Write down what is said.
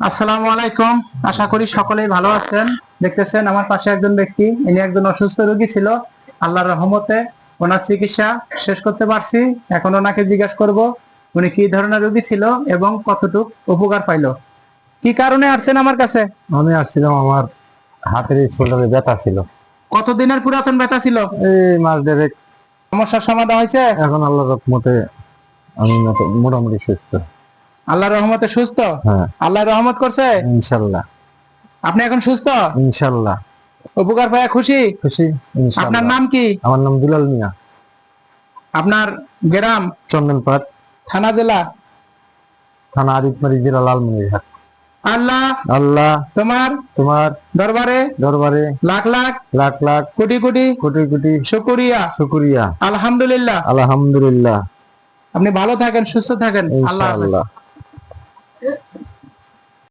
আসসালামু আলাইকুম। আশা করি সকলেই ভালো আছেন। দেখতেছেন আমার পাশে একজন ব্যক্তি, ইনি একজন অসুস্থ রোগী ছিল। আল্লাহর রহমতে ওনার চিকিৎসা শেষ করতে পারছি। এখন ওনাকে জিজ্ঞাসা করব উনি কি ধরনের রোগী ছিল এবং কতটুকু উপকার পাইলো। কি কারণে আসছেন আমার কাছে? আমি আসছিলাম, আমার হাতের এই শোল্ডারে ব্যথা ছিল। কতদিনের পুরাতন ব্যথা ছিল? এই মাস দেড়েক। সমস্যার সমাধান হয়েছে? এখন আল্লাহর রহমতে আমি মোটামুটি সুস্থ। আল্লাহর রহমতে সুস্থ? হ্যাঁ, আল্লাহ রহমত করছে, ইনশাল্লাহ। আপনি এখন সুস্থ? ইনশাল্লাহ উপকার পাওয়া খুশি? খুশি, ইনশাল্লাহ। আপনার নাম কি? আমার নাম দুলাল মিয়া। আপনার গ্রাম? চন্দনপাট, থানা, জেলা? থানা আদিতমারি, জেলা লালমনিরহাট। আল্লাহ আল্লাহ তোমার তোমার দরবারে দরবারে লাখ লাখ লাখ লাখ কোটি কোটি কোটি কোটি শুকরিয়া। শুকরিয়া। আলহামদুলিল্লাহ। আলহামদুলিল্লাহ। আপনি ভালো থাকেন, সুস্থ থাকেন। আল্লাহ হাফেজ। ইনশাআল্লাহ।